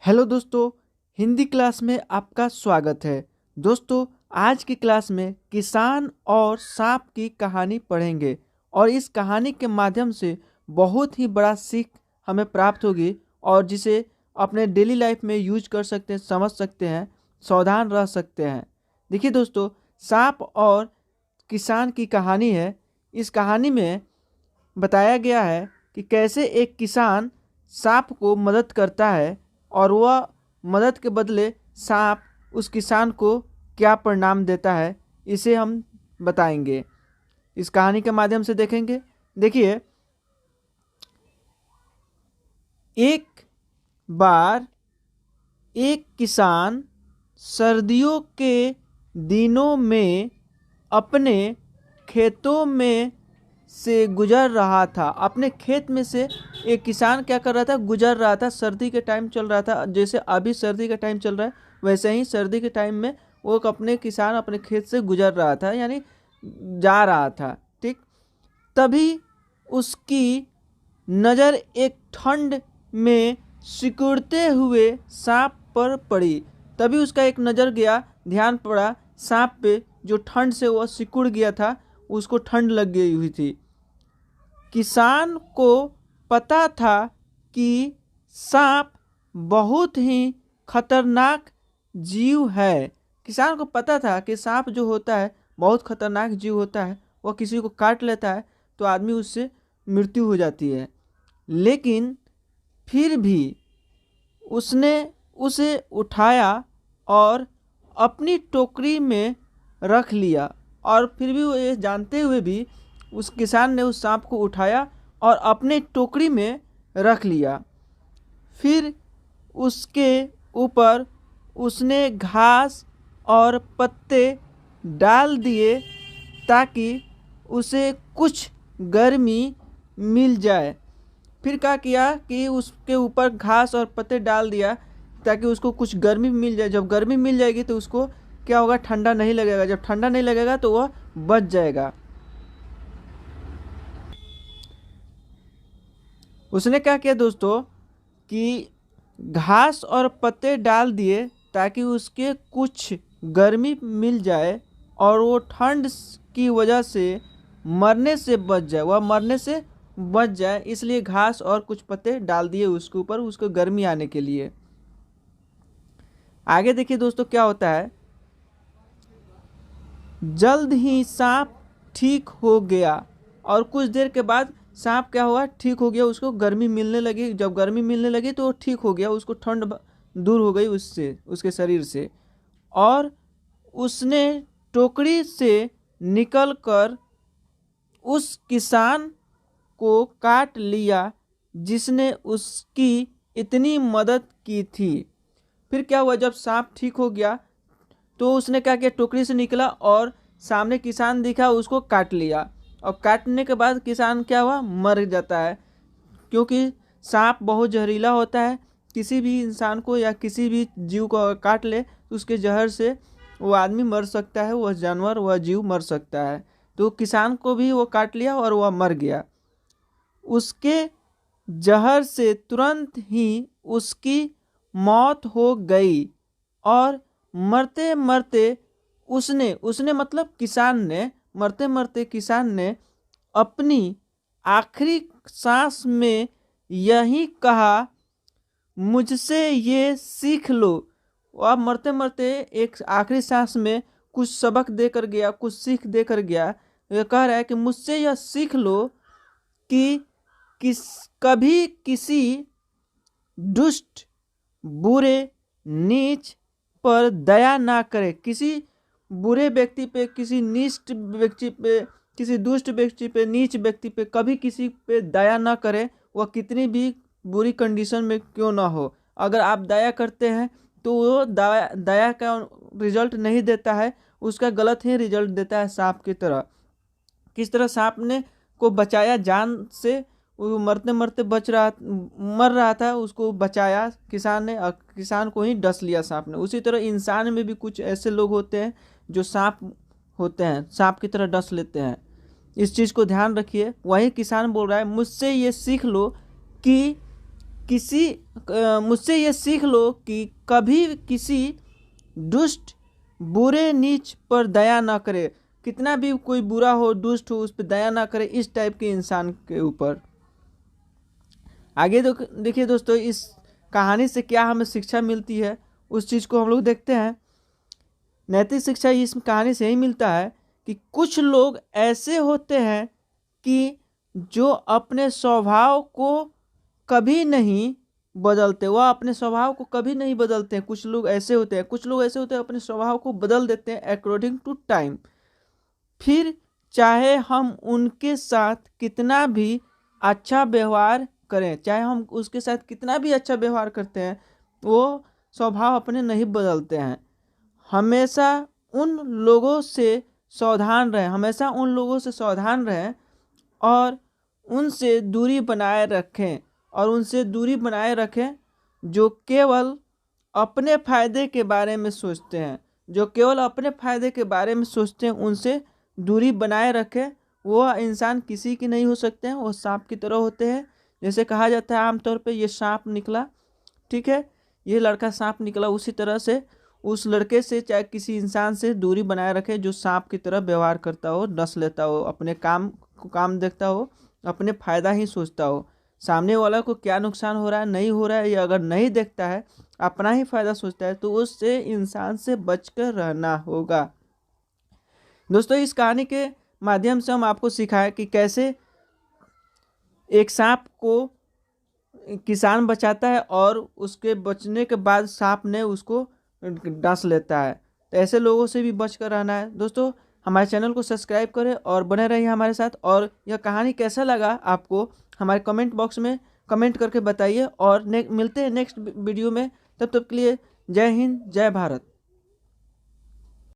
Hello दोस्तों, Hindi class में आपका स्वागत है। दोस्तों, आज की क्लास में किसान और सांप की कहानी पढ़ेंगे और इस कहानी के माध्यम से बहुत ही बड़ा सीख हमें प्राप्त होगी और जिसे अपने डेली लाइफ में यूज कर सकते हैं, समझ सकते हैं, सावधान रह सकते हैं। देखिए दोस्तों, सांप और किसान की कहानी है। इस कहानी में बताया गया है कि कैसे एक किसान सांप को मदद करता है और वह मदद के बदले सांप उस किसान को क्या परिणाम देता है, इसे हम बताएंगे। इस कहानी के माध्यम से देखेंगे। देखिए, एक बार एक किसान सर्दियों के दिनों में अपने खेतों में से गुजर रहा था। अपने खेत में से एक किसान क्या कर रहा था, गुजर रहा था। सर्दी के टाइम चल रहा था, जैसे अभी सर्दी का टाइम चल रहा है वैसे ही सर्दी के टाइम में वो अपने किसान अपने खेत से गुजर रहा था, यानी जा रहा था। ठीक, तभी उसकी नज़र एक ठंड में सिकुड़ते हुए सांप पर पड़ी। तभी उसका एक नज़र गया, ध्यान पड़ा सांप पे, जो ठंड से वह सिकुड़ गया था, उसको ठंड लग गई हुई थी। किसान को पता था कि सांप बहुत ही खतरनाक जीव है। किसान को पता था कि सांप जो होता है बहुत खतरनाक जीव होता है। वह किसी को काट लेता है तो आदमी उससे मृत्यु हो जाती है। लेकिन फिर भी उसने उसे उठाया और अपनी टोकरी में रख लिया। और फिर भी वो ये जानते हुए भी उस किसान ने उस सांप को उठाया और अपने टोकरी में रख लिया। फिर उसके ऊपर उसने घास और पत्ते डाल दिए ताकि उसे कुछ गर्मी मिल जाए। फिर क्या किया कि उसके ऊपर घास और पत्ते डाल दिया ताकि उसको कुछ गर्मी मिल जाए। जब गर्मी मिल जाएगी तो उसको क्या होगा, ठंडा नहीं लगेगा। जब ठंडा नहीं लगेगा तो वह बच जाएगा। उसने क्या किया दोस्तों कि घास और पत्ते डाल दिए ताकि उसके कुछ गर्मी मिल जाए और वो ठंड की वजह से मरने से बच जाए, वह मरने से बच जाए। इसलिए घास और कुछ पत्ते डाल दिए उसके ऊपर, उसको गर्मी आने के लिए। आगे देखिए दोस्तों क्या होता है। जल्द ही सांप ठीक हो गया और कुछ देर के बाद सांप क्या हुआ, ठीक हो गया। उसको गर्मी मिलने लगी। जब गर्मी मिलने लगी तो वो ठीक हो गया, उसको ठंड दूर हो गई उससे, उसके शरीर से। और उसने टोकरी से निकलकर उस किसान को काट लिया जिसने उसकी इतनी मदद की थी। फिर क्या हुआ, जब सांप ठीक हो गया तो उसने क्या किया, टोकरी से निकला और सामने किसान दिखा, उसको काट लिया। और काटने के बाद किसान क्या हुआ, मर जाता है। क्योंकि सांप बहुत जहरीला होता है। किसी भी इंसान को या किसी भी जीव को काट ले तो उसके जहर से वो आदमी मर सकता है, वह जानवर, वह जीव मर सकता है। तो किसान को भी वो काट लिया और वह मर गया। उसके जहर से तुरंत ही उसकी मौत हो गई। और मरते मरते उसने उसने मतलब किसान ने, मरते मरते किसान ने अपनी आखिरी सांस में यही कहा, मुझसे ये सीख लो। वह मरते मरते एक आखिरी सांस में कुछ सबक देकर गया, कुछ सीख देकर गया। यह कह रहा है कि मुझसे यह सीख लो कि कभी किसी दुष्ट, बुरे, नीच पर दया ना करे। किसी बुरे व्यक्ति पे, किसी नीच व्यक्ति पे, किसी दुष्ट व्यक्ति पे, नीच व्यक्ति पे कभी किसी पे दया ना करे, वह कितनी भी बुरी कंडीशन में क्यों ना हो। अगर आप दया करते हैं तो वो दया का रिजल्ट नहीं देता है, उसका गलत ही रिजल्ट देता है। सांप की तरह, किस तरह सांप ने को बचाया जान से, वो मरते मरते मर रहा था, उसको बचाया किसान ने और किसान को ही डस लिया सांप ने। उसी तरह इंसान में भी कुछ ऐसे लोग होते हैं जो सांप होते हैं, सांप की तरह डस लेते हैं। इस चीज़ को ध्यान रखिए। वही किसान बोल रहा है, मुझसे ये सीख लो कि मुझसे ये सीख लो कि कभी किसी दुष्ट बुरे नीच पर दया ना करे। कितना भी कोई बुरा हो, दुष्ट हो, उस पर दया ना करे, इस टाइप के इंसान के ऊपर। आगे देखिए दोस्तों, इस कहानी से क्या हमें शिक्षा मिलती है, उस चीज़ को हम लोग देखते हैं। नैतिक शिक्षा इस कहानी से ही मिलता है कि कुछ लोग ऐसे होते हैं कि जो अपने स्वभाव को कभी नहीं बदलते, वह अपने स्वभाव को कभी नहीं बदलते हैं। कुछ लोग ऐसे होते हैं अपने स्वभाव को बदल देते हैं अकॉर्डिंग टू टाइम। फिर चाहे हम उनके साथ कितना भी अच्छा व्यवहार करें, चाहे हम उसके साथ कितना भी अच्छा व्यवहार करते हैं, वो स्वभाव अपने नहीं बदलते हैं। हमेशा उन लोगों से सावधान रहें और उनसे दूरी बनाए रखें जो केवल अपने फायदे के बारे में सोचते हैं, उनसे दूरी बनाए रखें। वो इंसान किसी की नहीं हो सकते हैं, वो सांप की तरह होते हैं। जैसे कहा जाता है आमतौर पे, ये सांप निकला, ठीक है, ये लड़का सांप निकला, उसी तरह से उस लड़के से चाहे किसी इंसान से दूरी बनाए रखे जो सांप की तरह व्यवहार करता हो, डस लेता हो, अपने काम देखता हो, अपने फायदा ही सोचता हो। सामने वाला को क्या नुकसान हो रहा है, नहीं हो रहा है, या अगर नहीं देखता है, अपना ही फायदा सोचता है, तो उससे इंसान से बचकर रहना होगा। दोस्तों, इस कहानी के माध्यम से हम आपको सिखाएं कि कैसे एक सांप को किसान बचाता है और उसके बचने के बाद सांप ने उसको डस लेता है। तो ऐसे लोगों से भी बचकर रहना है। दोस्तों, हमारे चैनल को सब्सक्राइब करें और बने रहिए हमारे साथ। और यह कहानी कैसा लगा आपको हमारे कमेंट बॉक्स में कमेंट करके बताइए। और मिलते हैं नेक्स्ट वीडियो में। तब तक के लिए जय हिंद, जय भारत।